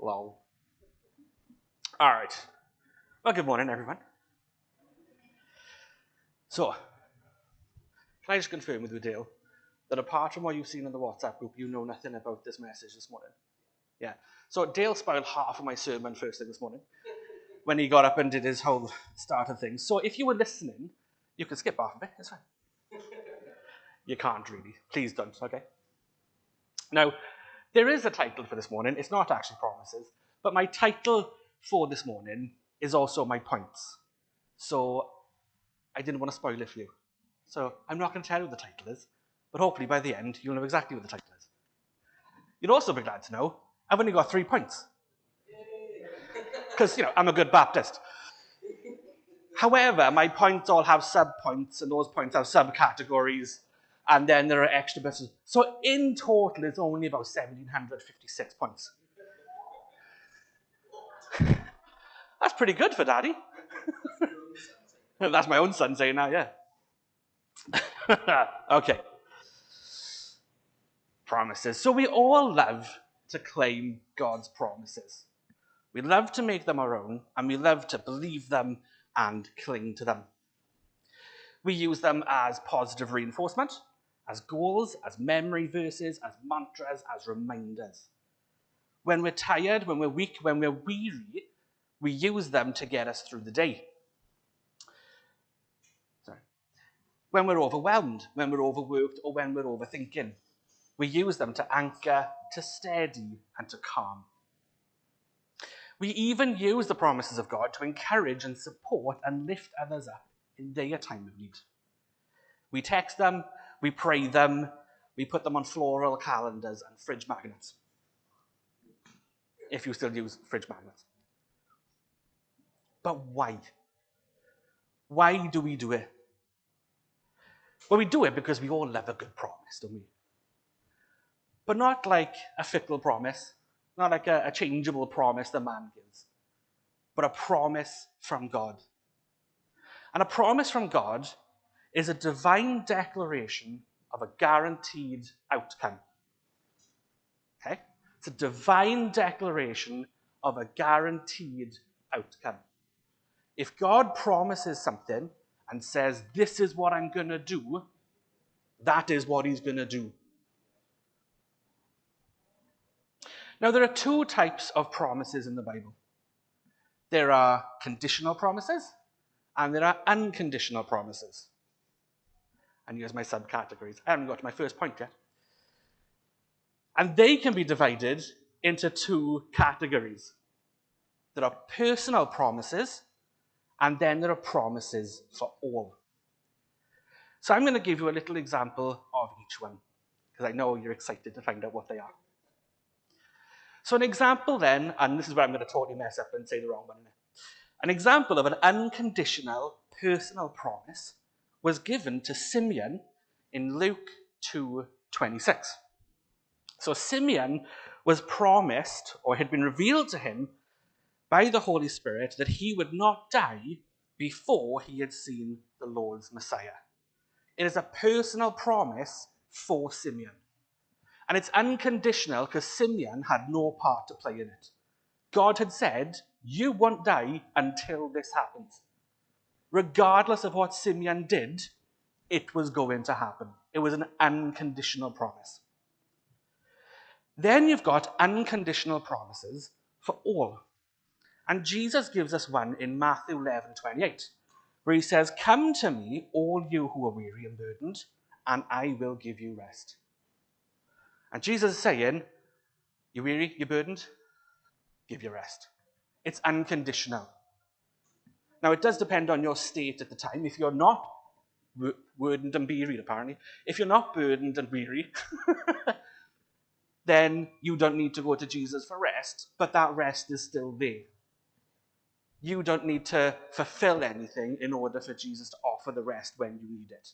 Lol. All right. Well, good morning, everyone. So, can I just confirm with you, Dale, that apart from what you've seen in the WhatsApp group, you know nothing about this message this morning? Yeah. So, Dale spoiled half of my sermon first thing this morning when he got up and did his whole start of things. So, if you were listening, you can skip half of it. It's fine. You can't really. Please don't, okay? Now, there is a title for this morning. It's not actually promises, but my title for this morning is also my points. So I didn't want to spoil it for you. So I'm not going to tell you what the title is, but hopefully by the end you'll know exactly what the title is. You'd also be glad to know I've only got 3 points. Because, I'm a good Baptist. However, my points all have sub-points, and those points have subcategories, and then there are extra bits. So in total, it's only about 1,756 points. That's pretty good for Daddy. That's my own son saying that, yeah. Okay. Promises. So we all love to claim God's promises. We love to make them our own, and we love to believe them and cling to them. We use them as positive reinforcement, as goals, as memory verses, as mantras, as reminders. When we're tired, when we're weak, when we're weary, we use them to get us through the day. When we're overwhelmed, when we're overworked, or when we're overthinking, we use them to anchor, to steady, and to calm. We even use the promises of God to encourage and support and lift others up in their time of need. We text them, we pray them, we put them on floral calendars and fridge magnets. If you still use fridge magnets. But why? Why do we do it? Well, we do it because we all love a good promise, don't we? But not like a fickle promise, not like a changeable promise that man gives, but a promise from God. And a promise from God is a divine declaration of a guaranteed outcome. Okay? It's a divine declaration of a guaranteed outcome. If God promises something and says, this is what I'm going to do, that is what he's going to do. Now, there are 2 types of promises in the Bible. There are conditional promises, and there are unconditional promises. And here's my subcategories. I haven't got to my first point yet. And they can be divided into 2 categories. There are personal promises, and then there are promises for all. So I'm going to give you a little example of each one, because I know you're excited to find out what they are. So an example then, and this is where I'm going to totally mess up and say the wrong one. An example of an unconditional personal promise was given to Simeon in Luke 2:26. So Simeon was promised, or had been revealed to him by the Holy Spirit, that he would not die before he had seen the Lord's Messiah. It is a personal promise for Simeon. And it's unconditional because Simeon had no part to play in it. God had said, you won't die until this happens. Regardless of what Simeon did, it was going to happen. It was an unconditional promise. Then you've got unconditional promises for all. And Jesus gives us one in Matthew 11:28, where he says, come to me, all you who are weary and burdened, and I will give you rest. And Jesus is saying, you weary, you burdened? Give you rest. It's unconditional. Now, it does depend on your state at the time. If you're not burdened and weary, apparently, if you're not burdened and weary, then you don't need to go to Jesus for rest, but that rest is still there. You don't need to fulfill anything in order for Jesus to offer the rest when you need it.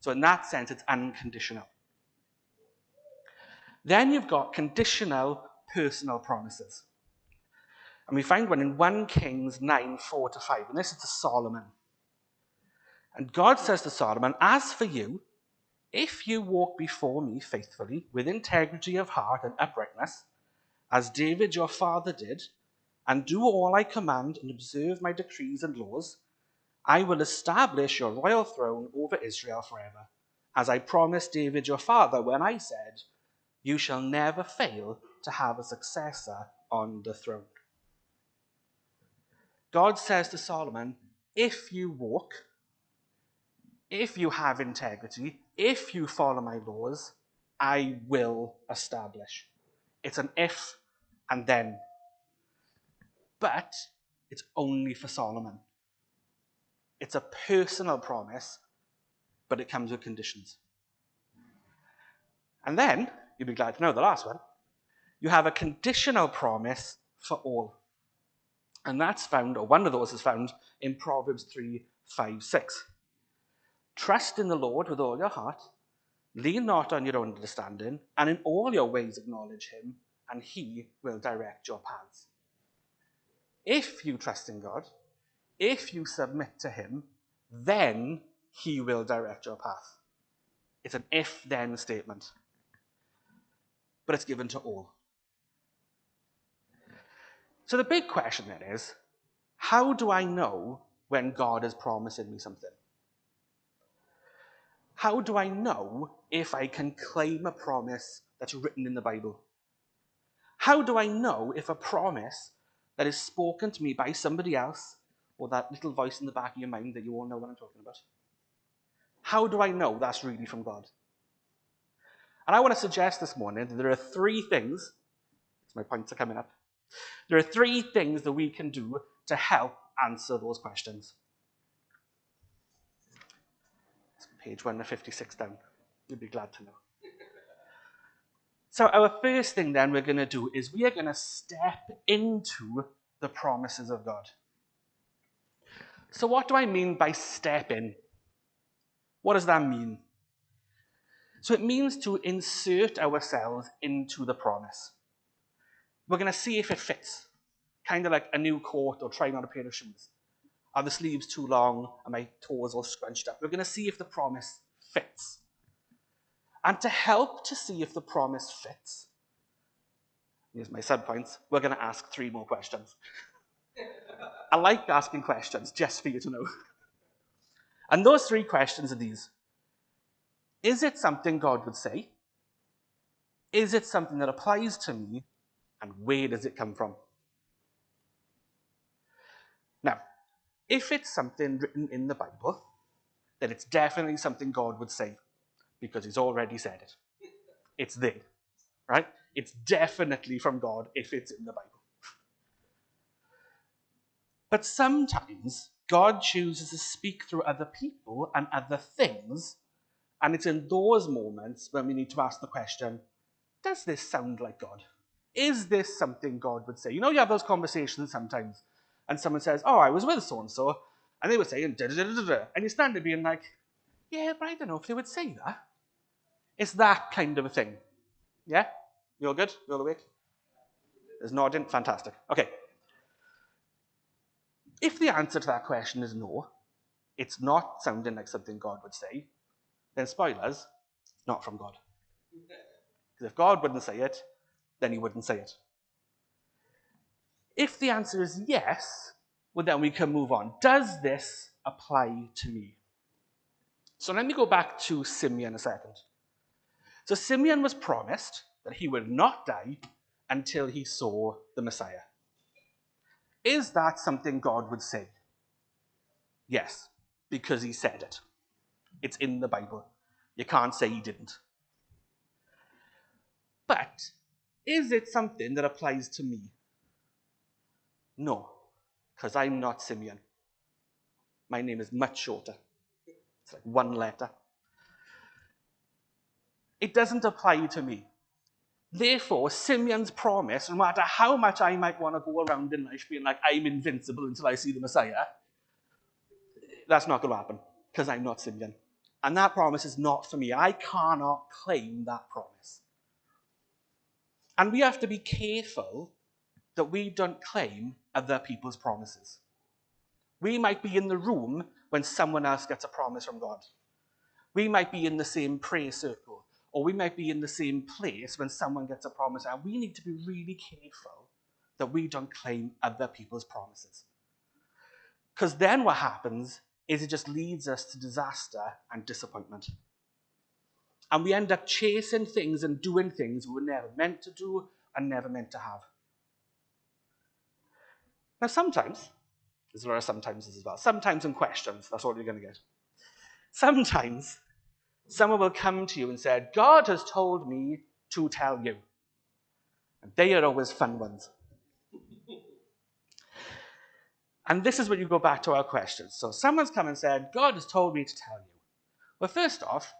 So in that sense, it's unconditional. Then you've got conditional personal promises. And we find one in 1 Kings 9:4-5. And this is to Solomon. And God says to Solomon, as for you, if you walk before me faithfully, with integrity of heart and uprightness, as David your father did, and do all I command and observe my decrees and laws, I will establish your royal throne over Israel forever, as I promised David your father when I said, you shall never fail to have a successor on the throne. God says to Solomon, if you walk, if you have integrity, if you follow my laws, I will establish. It's an if and then. But it's only for Solomon. It's a personal promise, but it comes with conditions. And then, you'll be glad to know the last one, you have a conditional promise for all. And that's found, or one of those is found, in Proverbs 3, 5, 6. Trust in the Lord with all your heart, lean not on your own understanding, and in all your ways acknowledge him, and he will direct your paths. If you trust in God, if you submit to him, then he will direct your path. It's an if-then statement. But it's given to all. So the big question then is, how do I know when God is promising me something? How do I know if I can claim a promise that's written in the Bible? How do I know if a promise that is spoken to me by somebody else, or that little voice in the back of your mind that you all know what I'm talking about? How do I know that's really from God? And I want to suggest this morning that there are three things, my points are coming up, there are three things that we can do to help answer those questions. It's page 156 down. You'll be glad to know. So our first thing then we're going to do is we are going to step into the promises of God. So what do I mean by step in? What does that mean? So it means to insert ourselves into the promise. We're going to see if it fits. Kind of like a new coat or trying on a pair of shoes. Are the sleeves too long? Are my toes all scrunched up? We're going to see if the promise fits. And to help to see if the promise fits, here's my sub-points, we're going to ask three more questions. I like asking questions, just for you to know. And those three questions are these. Is it something God would say? Is it something that applies to me? And where does it come from? Now, if it's something written in the Bible, then it's definitely something God would say, because he's already said it. It's there, right? It's definitely from God if it's in the Bible. But sometimes God chooses to speak through other people and other things, and it's in those moments when we need to ask the question, does this sound like God? Is this something God would say? You know, you have those conversations sometimes, and someone says, oh, I was with so-and-so, and they were saying da-da-da-da-da, and you stand there being like, yeah, but I don't know if they would say that. It's that kind of a thing. Yeah? You all good? You all awake? There's nodding. Fantastic. Okay. If the answer to that question is no, it's not sounding like something God would say, then spoilers, it's not from God. Because if God wouldn't say it, then he wouldn't say it. If the answer is yes, well, then we can move on. Does this apply to me? So let me go back to Simeon a second. So Simeon was promised that he would not die until he saw the Messiah. Is that something God would say? Yes, because he said it. It's in the Bible. You can't say he didn't. But is it something that applies to me? No, because I'm not Simeon. My name is much shorter. It's like one letter. It doesn't apply to me. Therefore, Simeon's promise, no matter how much I might want to go around in life being like, I'm invincible until I see the Messiah, that's not going to happen, because I'm not Simeon. And that promise is not for me. I cannot claim that promise. And we have to be careful that we don't claim other people's promises. We might be in the room when someone else gets a promise from God. We might be in the same prayer circle, Or we might be in the same place when someone gets a promise, and we need to be really careful that we don't claim other people's promises. Because then what happens is it just leads us to disaster and disappointment. And we end up chasing things and doing things we were never meant to do and never meant to have. Now sometimes, there's a lot of sometimes as well, sometimes in questions, that's all you're going to get. Sometimes someone will come to you and say, God has told me to tell you. And they are always fun ones. And this is when you go back to our questions. So someone's come and said, God has told me to tell you. Well, first off,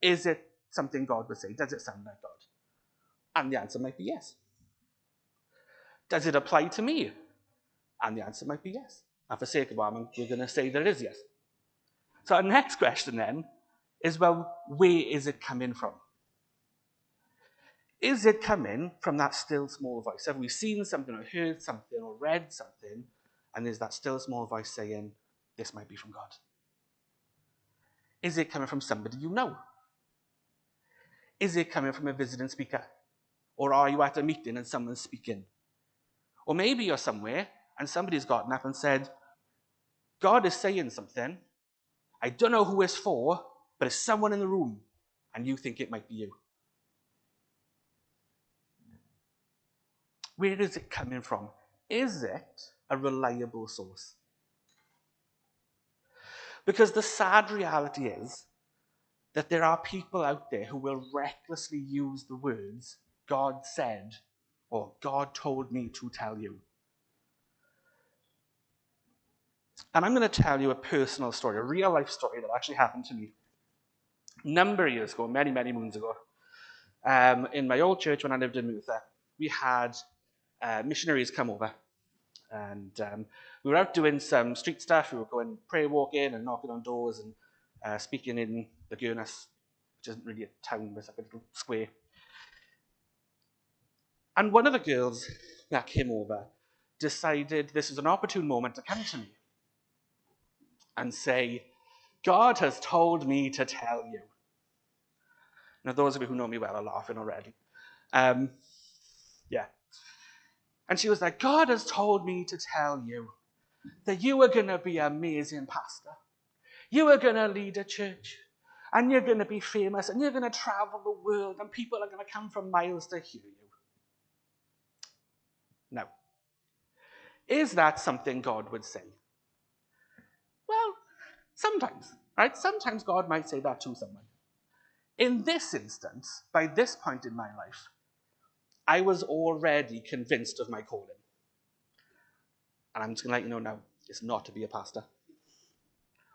is it something God would say? Does it sound like God? And the answer might be yes. Does it apply to me? And the answer might be yes. And for sake of argument, we're going to say that it is yes. So our next question then is, well, where is it coming from? Is it coming from that still small voice? Have we seen something or heard something or read something, and there's that still small voice saying, this might be from God? Is it coming from somebody you know? Is it coming from a visiting speaker? Or are you at a meeting and someone's speaking? Or maybe you're somewhere and somebody's gotten up and said, God is saying something. I don't know who it's for, but it's someone in the room, and you think it might be you. Where is it coming from? Is it a reliable source? Because the sad reality is that there are people out there who will recklessly use the words, God said, or God told me to tell you. And I'm going to tell you a personal story, a real life story that actually happened to me a number of years ago, many, many moons ago. In my old church when I lived in Merthyr, we had missionaries come over. And we were out doing some street stuff. We were going prayer walking and knocking on doors and speaking in the Gurnas, which isn't really a town, but it's like a little square. And one of the girls that came over decided this was an opportune moment to come to me and say, God has told me to tell you. Now, those of you who know me well are laughing already. Yeah. And she was like, God has told me to tell you that you are going to be an amazing pastor. You are going to lead a church. And you're going to be famous. And you're going to travel the world. And people are going to come from miles to hear you. Now, is that something God would say? Well, sometimes, right? Sometimes God might say that to someone. In this instance, by this point in my life, I was already convinced of my calling. And I'm just going to let you know now, it's not to be a pastor.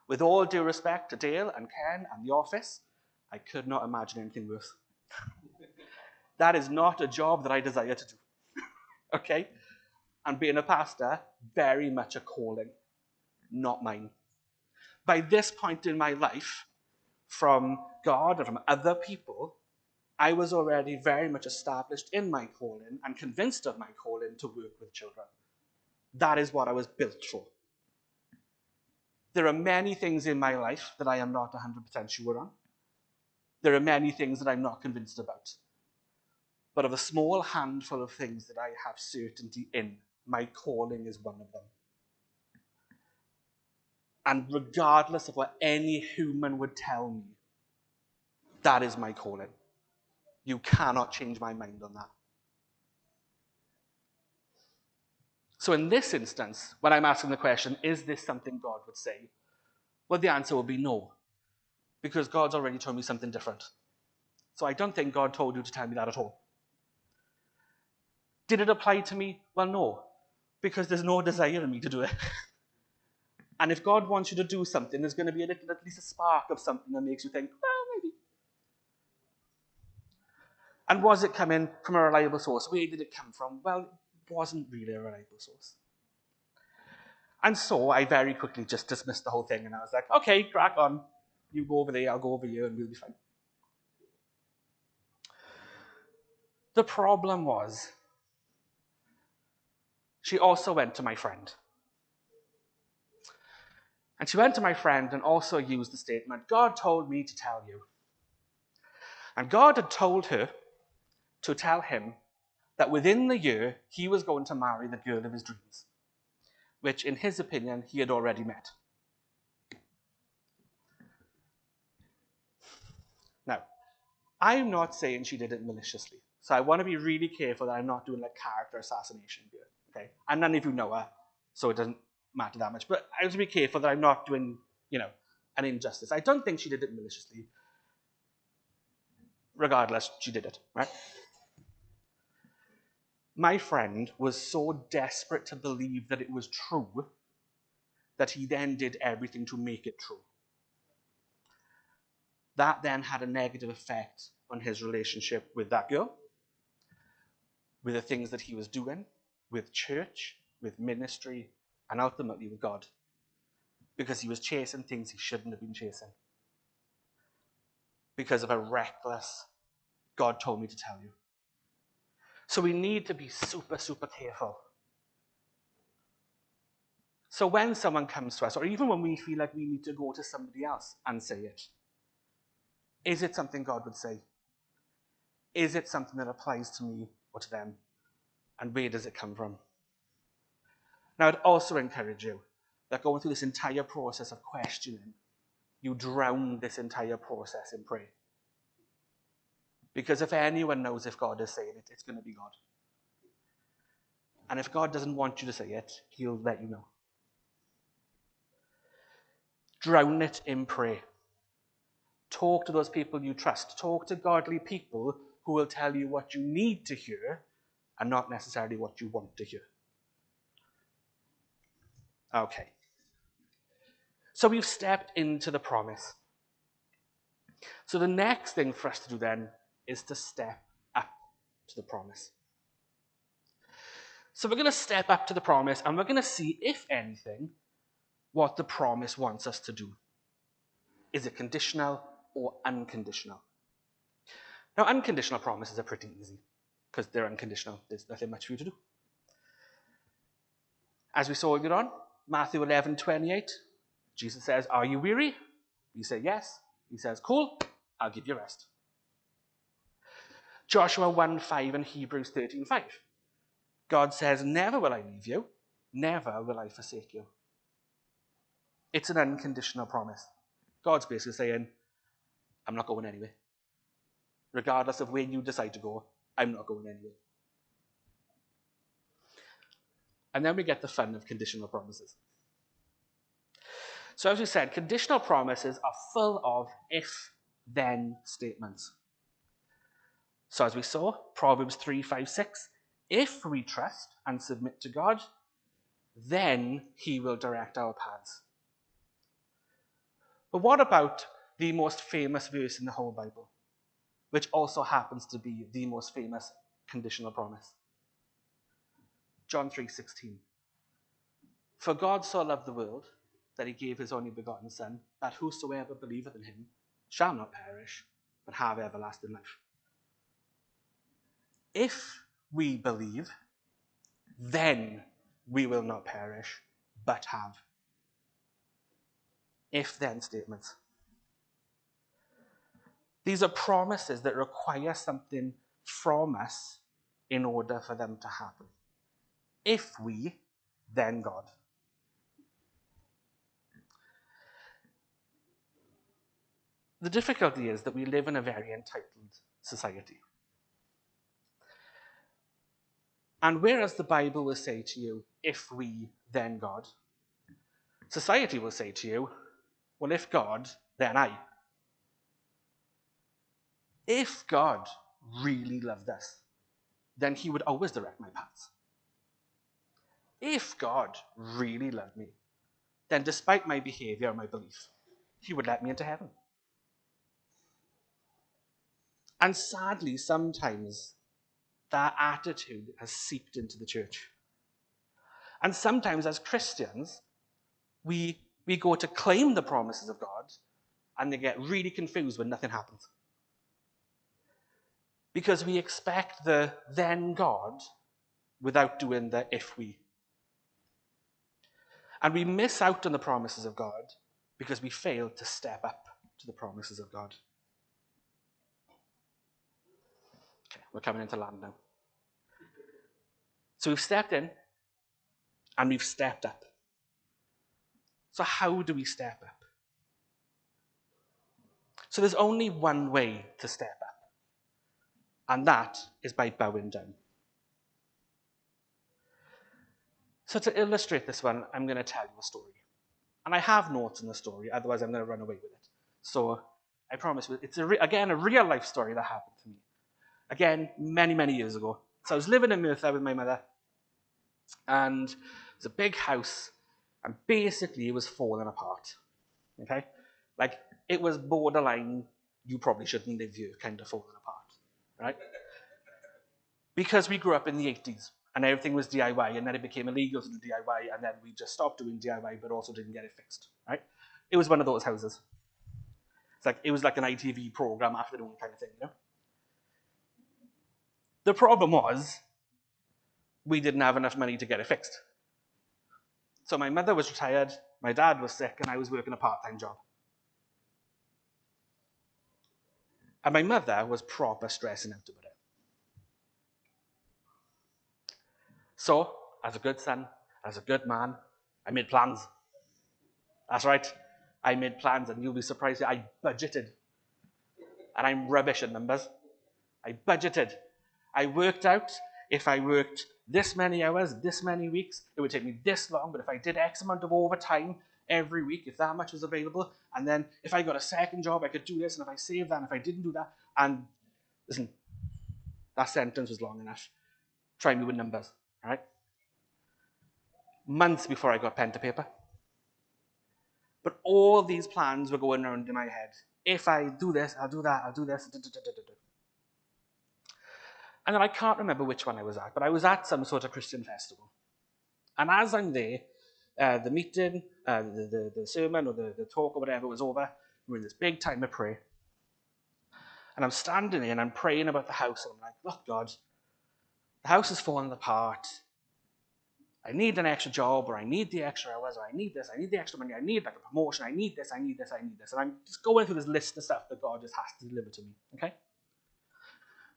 With all due respect to Dale and Ken and the office, I could not imagine anything worse. That is not a job that I desire to do. Okay? And being a pastor, very much a calling, not mine. By this point in my life, from God and from other people, I was already very much established in my calling and convinced of my calling to work with children. That is what I was built for. There are many things in my life that I am not 100% sure on. There are many things that I'm not convinced about. But of a small handful of things that I have certainty in, my calling is one of them. And regardless of what any human would tell me, that is my calling. You cannot change my mind on that. So in this instance, when I'm asking the question, is this something God would say? Well, the answer will be no, because God's already told me something different. So I don't think God told you to tell me that at all. Did it apply to me? Well, no, because there's no desire in me to do it. And if God wants you to do something, there's going to be at least a spark of something that makes you think, well, maybe. And was it coming from a reliable source? Where did it come from? Well, it wasn't really a reliable source. And so I very quickly just dismissed the whole thing, and I was like, okay, crack on. You go over there, I'll go over here, and we'll be fine. The problem was, she also went to my friend. And she went to my friend and also used the statement, God told me to tell you. And God had told her to tell him that within the year he was going to marry the girl of his dreams, which in his opinion he had already met. Now, I'm not saying she did it maliciously, so I want to be really careful that I'm not doing like character assassination here, okay? And none of you know her, so it doesn't matter that much, but I have to be careful that I'm not doing, an injustice. I don't think she did it maliciously. Regardless, she did it, right? My friend was so desperate to believe that it was true that he then did everything to make it true. That then had a negative effect on his relationship with that girl, with the things that he was doing, with church, with ministry, and ultimately with God. Because he was chasing things he shouldn't have been chasing. Because of a reckless, God told me to tell you. So we need to be super, super careful. So when someone comes to us, or even when we feel like we need to go to somebody else and say it, is it something God would say? Is it something that applies to me or to them? And where does it come from? Now, I'd also encourage you that going through this entire process of questioning, you drown this entire process in prayer. Because if anyone knows if God is saying it, it's going to be God. And if God doesn't want you to say it, he'll let you know. Drown it in prayer. Talk to those people you trust. Talk to godly people who will tell you what you need to hear and not necessarily what you want to hear. Okay. So we've stepped into the promise. So the next thing for us to do then is to step up to the promise. So we're going to step up to the promise and we're going to see, if anything, what the promise wants us to do. Is it conditional or unconditional? Now, unconditional promises are pretty easy because they're unconditional. There's nothing much for you to do. As we saw earlier on, Matthew 11:28, Jesus says, "Are you weary?" We say yes. He says, "Cool, I'll give you rest." Joshua 1:5 and Hebrews 13:5. God says, "Never will I leave you, never will I forsake you." It's an unconditional promise. God's basically saying, I'm not going anywhere. Regardless of where you decide to go, I'm not going anywhere. And then we get the fun of conditional promises. So as we said, conditional promises are full of if-then statements. So as we saw, Proverbs 3:5-6, if we trust and submit to God, then he will direct our paths. But what about the most famous verse in the whole Bible, which also happens to be the most famous conditional promise? John 3:16. For God so loved the world that he gave his only begotten Son, that whosoever believeth in him shall not perish, but have everlasting life. If we believe, then we will not perish, but have. If-then statements. These are promises that require something from us in order for them to happen. If we, then God. The difficulty is that we live in a very entitled society. And whereas the Bible will say to you, if we, then God, society will say to you, well, if God, then I. If God really loved us, then he would always direct my paths. If God really loved me, then despite my behavior and my belief, he would let me into heaven. And sadly, sometimes that attitude has seeped into the church. And sometimes as Christians, we go to claim the promises of God and they get really confused when nothing happens. Because we expect the then God without doing the if we. And we miss out on the promises of God because we fail to step up to the promises of God. Okay, we're coming into land now. So we've stepped in and we've stepped up. So how do we step up? So there's only one way to step up, and that is by bowing down. So to illustrate this one, I'm going to tell you a story. And I have notes in the story, otherwise I'm going to run away with it. So I promise you, it's again a real life story that happened to me. Again, many, many years ago. So I was living in Merthyr with my mother, and it was a big house, and basically it was falling apart. Okay? Like, it was borderline, you probably shouldn't live here, kind of falling apart. Right? Because we grew up in the 80s, and everything was DIY, and then it became illegal to do DIY, and then we just stopped doing DIY, but also didn't get it fixed. Right? It was one of those houses. It was like an ITV program after the own kind of thing, you know? The problem was, we didn't have enough money to get it fixed. So my mother was retired, my dad was sick, and I was working a part-time job. And my mother was proper stressing out about it. So, as a good son, as a good man, I made plans. That's right. I made plans, and you'll be surprised, I budgeted. And I'm rubbish at numbers. I budgeted. I worked out if I worked this many hours, this many weeks, it would take me this long, but if I did X amount of overtime every week, if that much was available, and then if I got a second job, I could do this, and if I saved that, and if I didn't do that, and listen, that sentence was long enough. Try me with numbers, right? Months before I got pen to paper. But all these plans were going around in my head. If I do this, I'll do that, I'll do this. And then I can't remember which one I was at, but I was at some sort of Christian festival. And as I'm there, the meeting, the sermon or the talk or whatever was over, we're in this big time of prayer. And I'm standing there and I'm praying about the house, and I'm like, look, God, the house is falling apart. I need an extra job, or I need the extra hours, or I need this, I need the extra money, I need like a promotion, I need this, I need this, I need this. And I'm just going through this list of stuff that God just has to deliver to me, okay?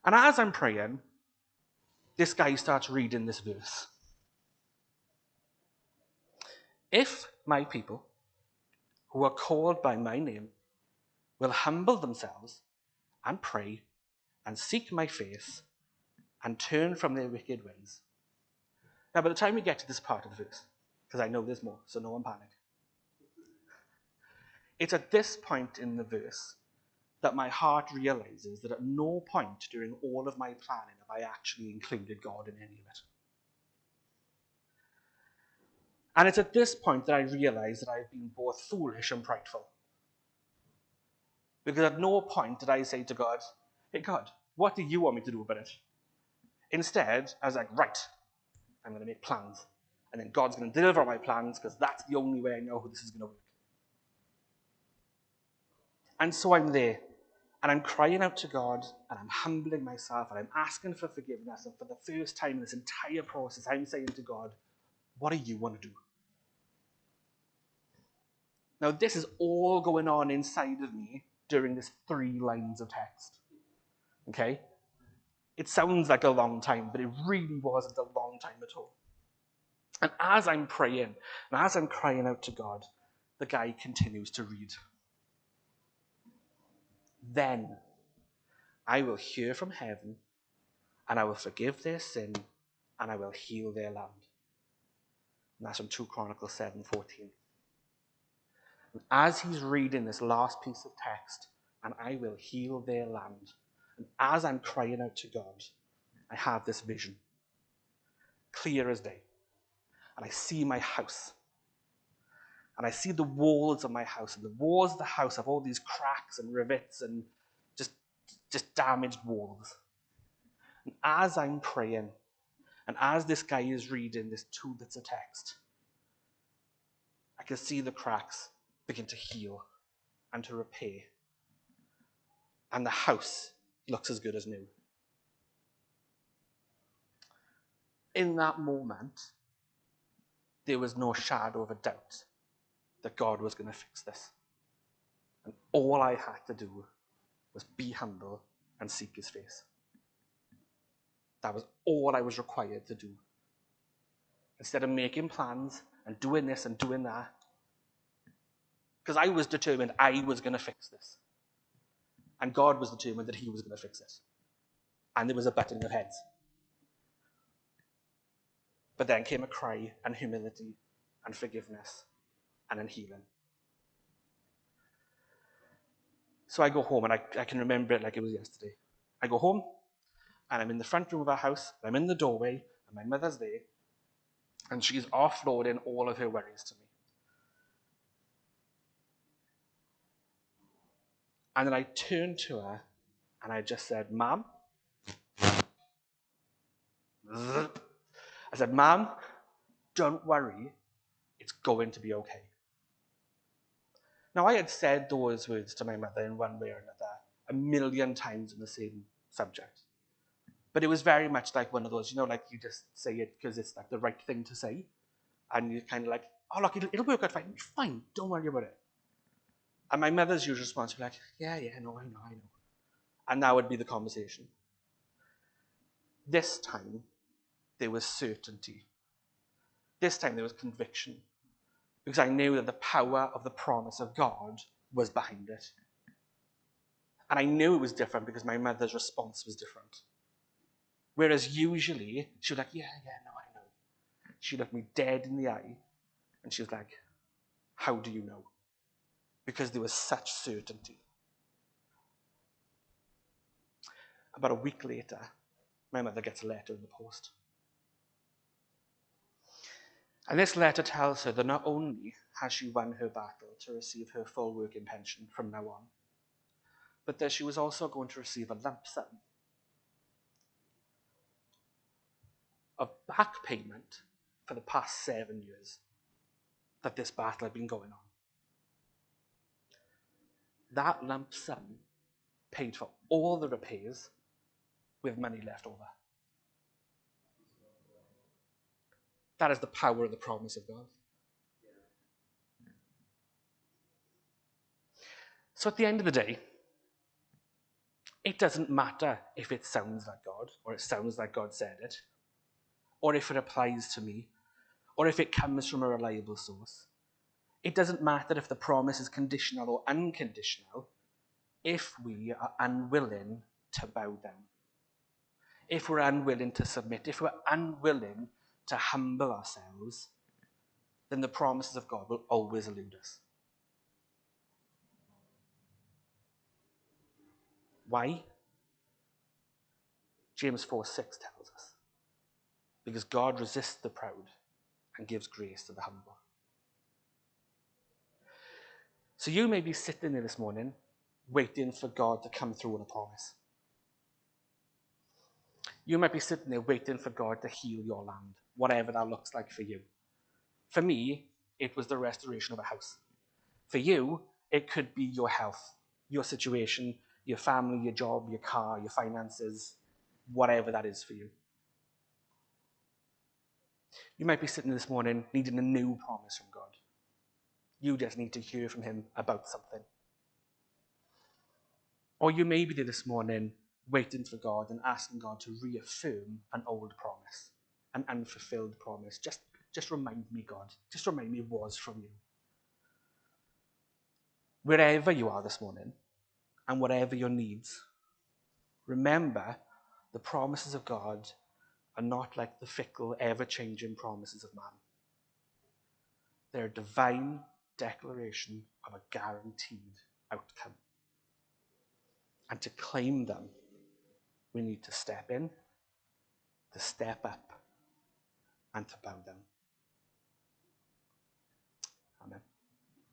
And as I'm praying, this guy starts reading this verse. If my people, who are called by my name, will humble themselves and pray and seek my face and turn from their wicked ways. Now, by the time we get to this part of the verse, because I know there's more, so no one panic. It's at this point in the verse that my heart realizes that at no point during all of my planning have I actually included God in any of it. And it's at this point that I realize that I've been both foolish and prideful. Because at no point did I say to God, hey God, what do you want me to do about it? Instead, I was like, right, I'm going to make plans. And then God's going to deliver my plans, because that's the only way I know how this is going to work. And so I'm there, and I'm crying out to God, and I'm humbling myself, and I'm asking for forgiveness. And for the first time in this entire process, I'm saying to God, what do you want to do? Now, this is all going on inside of me during this 3 lines of text. Okay? It sounds like a long time, but it really wasn't a long time at all. And as I'm praying, and as I'm crying out to God, the guy continues to read. Then I will hear from heaven, and I will forgive their sin, and I will heal their land. And that's from 2 Chronicles 7:14. And as he's reading this last piece of text, and I will heal their land, and as I'm crying out to God, I have this vision, clear as day. And I see my house. And I see the walls of my house. And the walls of the house have all these cracks and rivets and just damaged walls. And as I'm praying, and as this guy is reading this 2 bits of text, I can see the cracks begin to heal and to repair. And the house looks as good as new. In that moment, there was no shadow of a doubt that God was going to fix this. And all I had to do was be humble and seek his face. That was all I was required to do. Instead of making plans and doing this and doing that, because I was determined I was going to fix this. And God was determined that he was going to fix it. And there was a butting of heads. But then came a cry and humility and forgiveness and then healing. So I go home, and I can remember it like it was yesterday. I go home, and I'm in the front room of our house. I'm in the doorway, and my mother's there, and she's offloading all of her worries to me. And then I turned to her, and I just said, Mom. I said, Mom, don't worry. It's going to be okay. Now, I had said those words to my mother in one way or another 1,000,000 times in the same subject. But it was very much like one of those, like you just say it because it's like the right thing to say. And you're kind of like, oh, look, it'll work out fine. Fine, don't worry about it. And my mother's usual response would be like, yeah, no, I know. And that would be the conversation. This time, there was certainty. This time, there was conviction. Because I knew that the power of the promise of God was behind it. And I knew it was different because my mother's response was different. Whereas usually, she was like, yeah, no, I know. She looked me dead in the eye, and she was like, how do you know? Because there was such certainty. About a week later, my mother gets a letter in the post. And this letter tells her that not only has she won her battle to receive her full working pension from now on, but that she was also going to receive a lump sum of back payment for the past 7 years that this battle had been going on. That lump sum paid for all the repairs with money left over. That is the power of the promise of God. So at the end of the day, it doesn't matter if it sounds like God, or it sounds like God said it, or if it applies to me, or if it comes from a reliable source. It doesn't matter if the promise is conditional or unconditional, if we are unwilling to bow down. If we're unwilling to submit, if we're unwilling to humble ourselves, then the promises of God will always elude us. Why? James 4:6 tells us. Because God resists the proud and gives grace to the humble. So you may be sitting there this morning waiting for God to come through on a promise. You might be sitting there waiting for God to heal your land, whatever that looks like for you. For me, it was the restoration of a house. For you, it could be your health, your situation, your family, your job, your car, your finances, whatever that is for you. You might be sitting this morning needing a new promise from God. You just need to hear from him about something. Or you may be there this morning waiting for God and asking God to reaffirm an old promise, an unfulfilled promise. Just remind me, God. Just remind me it was from you. Wherever you are this morning, and whatever your needs, remember the promises of God are not like the fickle, ever-changing promises of man. They're a divine declaration of a guaranteed outcome. And to claim them, we need to step in, to step up, and to bow down.